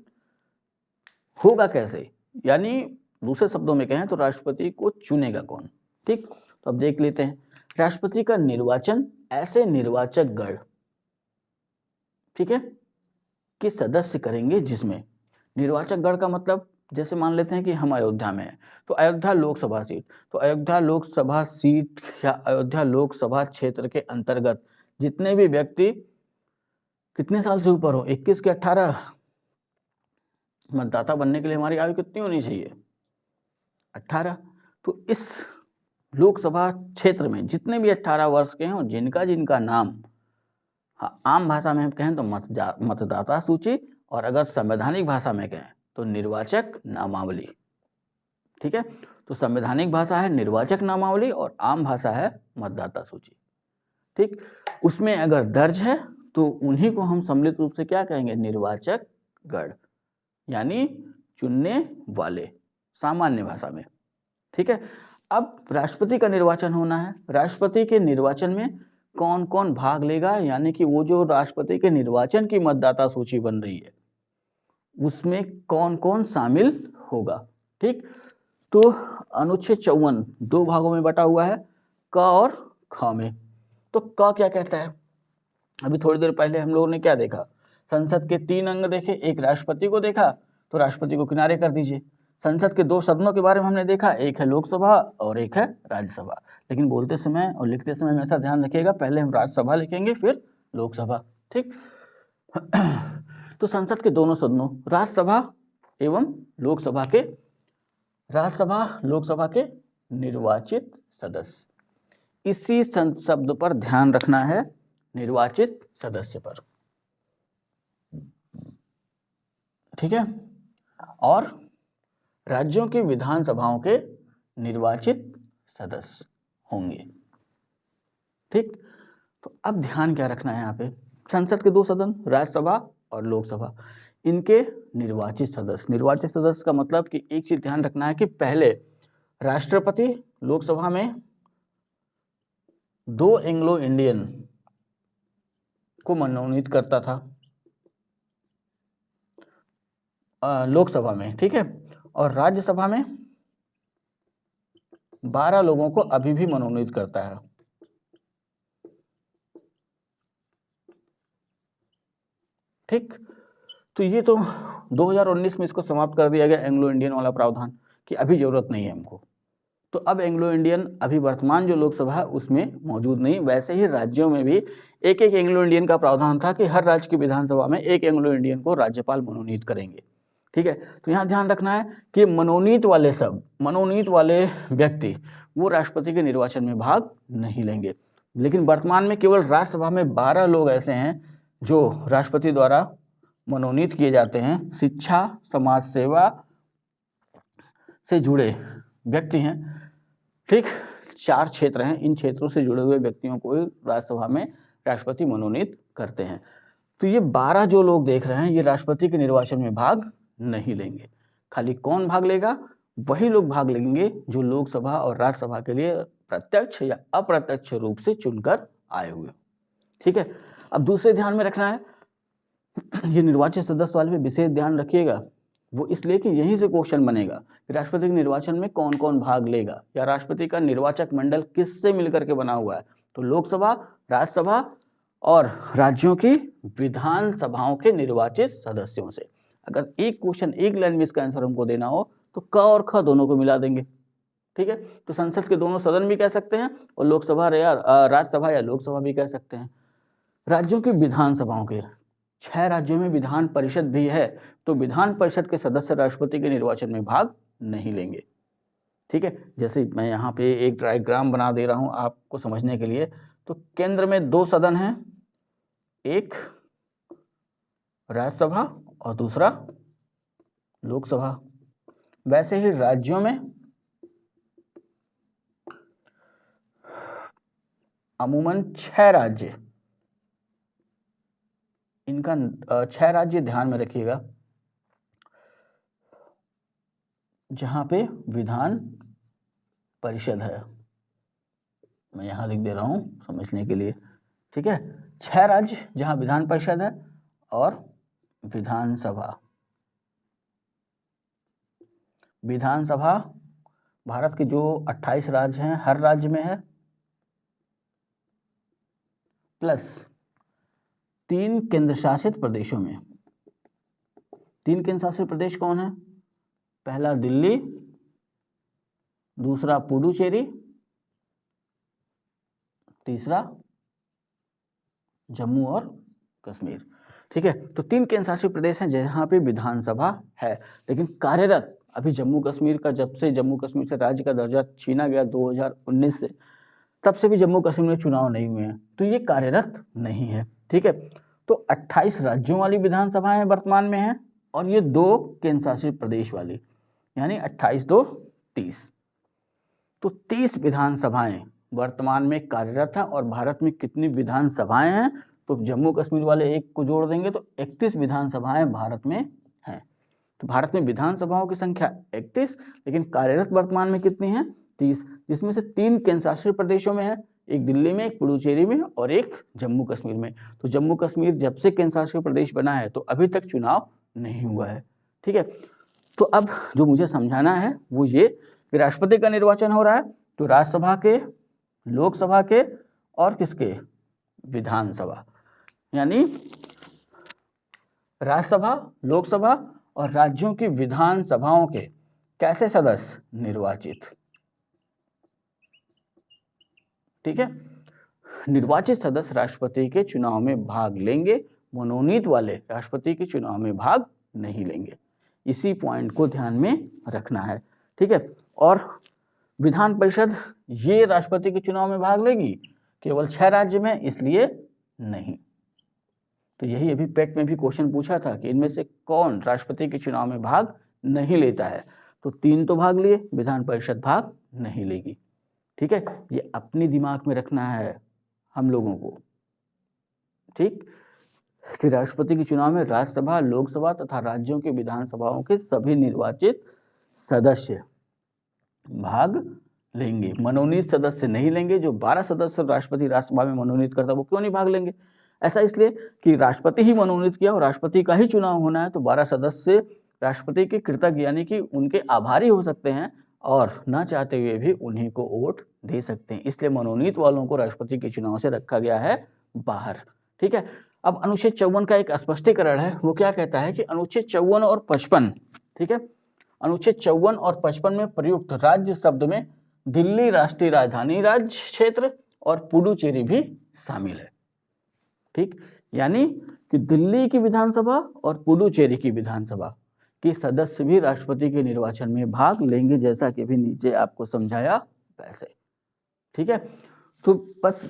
होगा कैसे, यानी दूसरे शब्दों में कहें तो राष्ट्रपति को चुनेगा कौन। ठीक, तो अब देख लेते हैं राष्ट्रपति का निर्वाचन ऐसे निर्वाचक गण, ठीक है, के सदस्य करेंगे जिसमें, निर्वाचक गण का मतलब जैसे मान लेते हैं कि हम अयोध्या में हैं, तो अयोध्या लोकसभा सीट, तो अयोध्या लोकसभा सीट या अयोध्या लोकसभा क्षेत्र के अंतर्गत जितने भी व्यक्ति कितने साल से ऊपर हो, 21 के 18, मतदाता बनने के लिए हमारी आयु कितनी होनी चाहिए? 18। तो इस लोकसभा क्षेत्र में जितने भी 18 वर्ष के हैं और जिनका जिनका नाम, हाँ, आम भाषा में हम कहें तो मतदाता सूची, और अगर संवैधानिक भाषा में कहें तो निर्वाचक नामावली। ठीक है, तो संवैधानिक भाषा है निर्वाचक नामावली और आम भाषा है मतदाता सूची। ठीक, उसमें अगर दर्ज है तो उन्हीं को हम सम्मिलित रूप से क्या कहेंगे, निर्वाचक गण, यानी चुनने वाले सामान्य भाषा में। ठीक है, अब राष्ट्रपति का निर्वाचन होना है। राष्ट्रपति के निर्वाचन में कौन कौन भाग लेगा, यानी कि वो जो राष्ट्रपति के निर्वाचन की मतदाता सूची बन रही है उसमें कौन कौन शामिल होगा। ठीक, तो अनुच्छेद 54 दो भागों में बटा हुआ है, क और ख में। तो क क्या कहता है, अभी थोड़ी देर पहले हम लोगों ने क्या देखा, संसद के 3 अंग देखे, एक राष्ट्रपति को देखा, तो राष्ट्रपति को किनारे कर दीजिए। संसद के 2 सदनों के बारे में हमने देखा, एक है लोकसभा और एक है राज्यसभा। लेकिन बोलते समय और लिखते समय हमेशा ध्यान रखिएगा, पहले हम राज्यसभा लिखेंगे फिर लोकसभा। ठीक तो संसद के दोनों सदनों राज्यसभा एवं लोकसभा के निर्वाचित सदस्य, इसी शब्द पर ध्यान रखना है, निर्वाचित सदस्य पर। ठीक है, और राज्यों की विधानसभाओं के निर्वाचित सदस्य होंगे। ठीक, तो अब ध्यान क्या रखना है यहाँ पे, संसद के 2 सदन राज्यसभा और लोकसभा, इनके निर्वाचित सदस्य का मतलब कि एक चीज ध्यान रखना है कि पहले राष्ट्रपति लोकसभा में 2 एंग्लो इंडियन को मनोनीत करता था लोकसभा में। ठीक है, और राज्यसभा में 12 लोगों को अभी भी मनोनीत करता है। ठीक, तो ये तो 2019 में इसको समाप्त कर दिया गया, एंग्लो इंडियन वाला प्रावधान, कि अभी जरूरत नहीं है हमको। तो अब एंग्लो इंडियन अभी वर्तमान जो लोकसभा है उसमें मौजूद नहीं। वैसे ही राज्यों में भी एक एंग्लो इंडियन का प्रावधान था कि हर राज्य की विधानसभा में एक एंग्लो इंडियन को राज्यपाल मनोनीत करेंगे। ठीक है, तो यहाँ ध्यान रखना है कि मनोनीत वाले व्यक्ति वो राष्ट्रपति के निर्वाचन में भाग नहीं लेंगे। लेकिन वर्तमान में केवल राज्यसभा में 12 लोग ऐसे हैं जो राष्ट्रपति द्वारा मनोनीत किए जाते हैं, शिक्षा समाज सेवा से जुड़े व्यक्ति हैं। ठीक, 4 क्षेत्र हैं, इन क्षेत्रों से जुड़े हुए व्यक्तियों को राज्यसभा में राष्ट्रपति मनोनीत करते हैं। तो ये 12 जो लोग देख रहे हैं ये राष्ट्रपति के निर्वाचन में भाग नहीं लेंगे। खाली कौन भाग लेगा, वही लोग भाग लेंगे जो लोकसभा और राज्यसभा के लिए प्रत्यक्ष या अप्रत्यक्ष रूप से चुनकर आए हुए। ठीक है, अब दूसरे ध्यान में रखना है, ये निर्वाचित सदस्य वाले में विशेष ध्यान रखिएगा, वो इसलिए कि यहीं से क्वेश्चन बनेगा कि राष्ट्रपति के निर्वाचन में कौन कौन भाग लेगा, या राष्ट्रपति का निर्वाचक मंडल किससे मिलकर के बना हुआ है। तो लोकसभा, राज्यसभा और राज्यों की विधानसभाओं के निर्वाचित सदस्यों से। अगर एक क्वेश्चन एक लाइन में इसका आंसर हमको देना हो तो क और ख दोनों को मिला देंगे। ठीक है, तो संसद के दोनों सदन भी कह सकते हैं और लोकसभा या राज्यसभा या लोकसभा भी कह सकते हैं। राज्यों की विधानसभाओं के 6 राज्यों में विधान परिषद भी है, तो विधान परिषद के सदस्य राष्ट्रपति के निर्वाचन में भाग नहीं लेंगे। ठीक है, जैसे मैं यहाँ पे एक डायग्राम बना दे रहा हूँ आपको समझने के लिए। तो केंद्र में 2 सदन हैं, एक राज्यसभा और दूसरा लोकसभा। वैसे ही राज्यों में अमूमन 6 राज्य, इनका 6 राज्य ध्यान में रखिएगा जहां पे विधान परिषद है। मैं यहां लिख दे रहा हूं समझने के लिए। ठीक है, 6 राज्य जहां विधान परिषद है और विधानसभा भारत के जो 28 राज्य हैं हर राज्य में है, प्लस 3 केंद्र शासित प्रदेशों में। 3 केंद्र शासित प्रदेश कौन है, पहला दिल्ली, दूसरा पुडुचेरी, तीसरा जम्मू और कश्मीर। ठीक है, तो 3 केंद्र शासित प्रदेश हैं जहां पे विधानसभा है। लेकिन कार्यरत अभी जम्मू कश्मीर का, जब से जम्मू कश्मीर से राज्य का दर्जा छीना गया 2019 से, तब से भी जम्मू कश्मीर में चुनाव नहीं हुए हैं, तो ये कार्यरत नहीं है। ठीक है, तो 28 राज्यों वाली विधानसभाएं वर्तमान में हैं और ये 2 केंद्र शासित प्रदेश वाली, यानी 28 2 30। तो 30 विधानसभाएं वर्तमान में कार्यरत हैं। और भारत में कितनी विधानसभाएं हैं, तो जम्मू कश्मीर वाले एक को जोड़ देंगे तो 31 विधानसभाएं भारत में हैं। तो भारत में विधानसभाओं की संख्या 31, लेकिन कार्यरत वर्तमान में कितनी है? 30, जिसमें से 3 केंद्र शासित प्रदेशों में है, एक दिल्ली में, एक पुडुचेरी में और एक जम्मू कश्मीर में। तो जम्मू कश्मीर जब से केंद्र शासित प्रदेश बना है तो अभी तक चुनाव नहीं हुआ है। ठीक है, तो अब जो मुझे समझाना है वो ये कि राष्ट्रपति का निर्वाचन हो रहा है तो राज्यसभा के, लोकसभा के और किसके? विधानसभा, यानी राज्यसभा, लोकसभा और राज्यों की विधानसभाओं के कैसे सदस्य? निर्वाचित। ठीक है, निर्वाचित सदस्य राष्ट्रपति के चुनाव में भाग लेंगे, मनोनीत वाले राष्ट्रपति के चुनाव में भाग नहीं लेंगे। इसी पॉइंट को ध्यान में रखना है। ठीक है, और विधान परिषद ये राष्ट्रपति के चुनाव में भाग लेगी केवल 6 राज्य में, इसलिए नहीं। तो यही अभी पेट में भी क्वेश्चन पूछा था कि इनमें से कौन राष्ट्रपति के चुनाव में भाग नहीं लेता है, तो 3 तो भाग लिए, विधान परिषद भाग नहीं लेगी। ठीक है, ये अपनी दिमाग में रखना है हम लोगों को। ठीक, कि राष्ट्रपति के चुनाव में राज्यसभा, लोकसभा तथा राज्यों के विधानसभाओं के सभी निर्वाचित सदस्य भाग लेंगे, मनोनीत सदस्य नहीं लेंगे। जो 12 सदस्य राष्ट्रपति राज्यसभा में मनोनीत करता है वो क्यों नहीं भाग लेंगे? ऐसा इसलिए कि राष्ट्रपति ही मनोनीत किया और राष्ट्रपति का ही चुनाव होना है, तो 12 सदस्य राष्ट्रपति के कृतज्ञ यानी कि उनके आभारी हो सकते हैं और न चाहते हुए भी उन्हीं को वोट दे सकते हैं। इसलिए मनोनीत वालों को राष्ट्रपति के चुनाव से रखा गया है बाहर। ठीक है, अब अनुच्छेद 54 का एक स्पष्टीकरण है, वो क्या कहता है कि अनुच्छेद 54 और 55, ठीक है, अनुच्छेद 54 और 55 में प्रयुक्त राज्य शब्द में दिल्ली राष्ट्रीय राजधानी राज्य क्षेत्र और पुडुचेरी भी शामिल है। ठीक, यानी कि दिल्ली की विधानसभा और पुडुचेरी की विधानसभा के सदस्य भी राष्ट्रपति के निर्वाचन में भाग लेंगे, जैसा कि अभी नीचे आपको समझाया वैसे। ठीक है, तो बस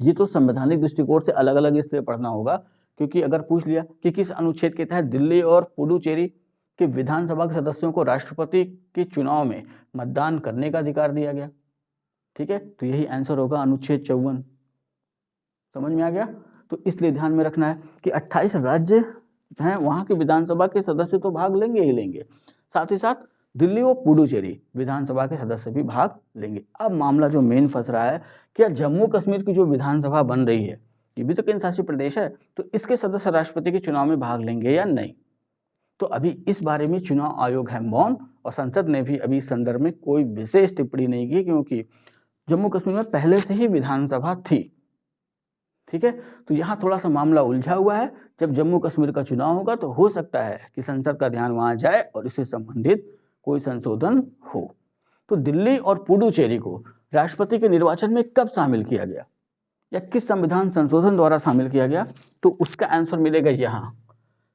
ये तो संवैधानिक दृष्टिकोण से अलग अलग इसलिए पढ़ना होगा क्योंकि अगर पूछ लिया कि किस अनुच्छेद के तहत दिल्ली और पुडुचेरी के विधानसभा के सदस्यों को राष्ट्रपति के चुनाव में मतदान करने का अधिकार दिया गया, ठीक है, तो यही आंसर होगा अनुच्छेद 54। समझ में आ गया? तो इसलिए ध्यान में रखना है कि 28 राज्य हैं, वहाँ के विधानसभा के सदस्य तो भाग लेंगे ही लेंगे, साथ ही साथ दिल्ली और पुडुचेरी विधानसभा के सदस्य भी भाग लेंगे। अब मामला जो मेन फंस रहा है, क्या जम्मू कश्मीर की जो विधानसभा बन रही है, ये भी तो केंद्र शासित प्रदेश है, तो इसके सदस्य राष्ट्रपति के चुनाव में भाग लेंगे या नहीं? तो अभी इस बारे में चुनाव आयोग है मौन और संसद ने भी अभी इस संदर्भ में कोई विशेष टिप्पणी नहीं की, क्योंकि जम्मू कश्मीर में पहले से ही विधानसभा थी। ठीक है, तो यहाँ थोड़ा सा मामला उलझा हुआ है। जब जम्मू कश्मीर का चुनाव होगा तो हो सकता है कि संसद का ध्यान वहाँ जाए और इससे संबंधित कोई संशोधन हो। तो दिल्ली और पुडुचेरी को राष्ट्रपति के निर्वाचन में कब शामिल किया गया या किस संविधान संशोधन द्वारा शामिल किया गया? तो उसका आंसर मिलेगा यहाँ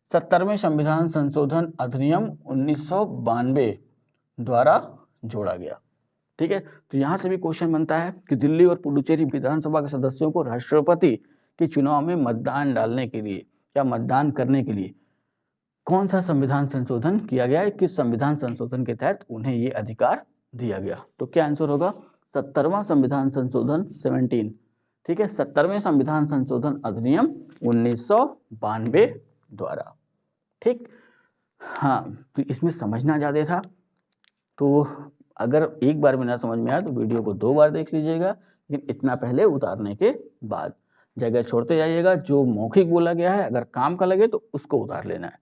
70वें संविधान संशोधन अधिनियम 1992 द्वारा जोड़ा गया। ठीक है, तो यहाँ से भी क्वेश्चन बनता है कि दिल्ली और पुडुचेरी विधानसभा के सदस्यों को राष्ट्रपति के चुनाव में मतदान डालने के लिए या मतदान करने के लिए कौन सा संविधान संशोधन किया गया है, किस संविधान संशोधन के तहत उन्हें ये अधिकार दिया गया? तो क्या आंसर होगा? 70वां संविधान संशोधन 17। ठीक है, 70वें संविधान संशोधन अधिनियम 1992 द्वारा। ठीक, हाँ, तो इसमें समझना ज़्यादा था, तो अगर एक बार में ना समझ में आया तो वीडियो को 2 बार देख लीजिएगा, लेकिन इतना पहले उतारने के बाद जगह छोड़ते जाइएगा। जो मौखिक बोला गया है अगर काम का लगे तो उसको उतार लेना है।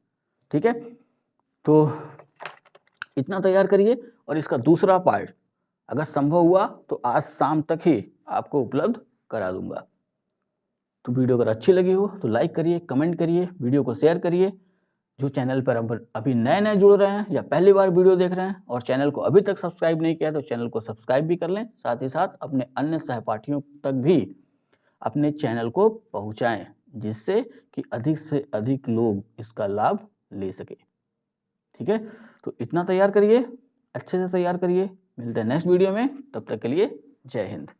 ठीक है, तो इतना तैयार करिए और इसका दूसरा पार्ट अगर संभव हुआ तो आज शाम तक ही आपको उपलब्ध करा दूंगा। तो वीडियो अगर अच्छी लगी हो तो लाइक करिए, कमेंट करिए, वीडियो को शेयर करिए। जो चैनल पर अभी नए नए जुड़ रहे हैं या पहली बार वीडियो देख रहे हैं और चैनल को अभी तक सब्सक्राइब नहीं किया तो चैनल को सब्सक्राइब भी कर लें। साथ ही साथ अपने अन्य सहपाठियों तक भी अपने चैनल को पहुंचाएं, जिससे कि अधिक से अधिक लोग इसका लाभ ले सके। ठीक है, तो इतना तैयार करिए, अच्छे से तैयार करिए। मिलते हैं नेक्स्ट वीडियो में, तब तक के लिए जय हिंद।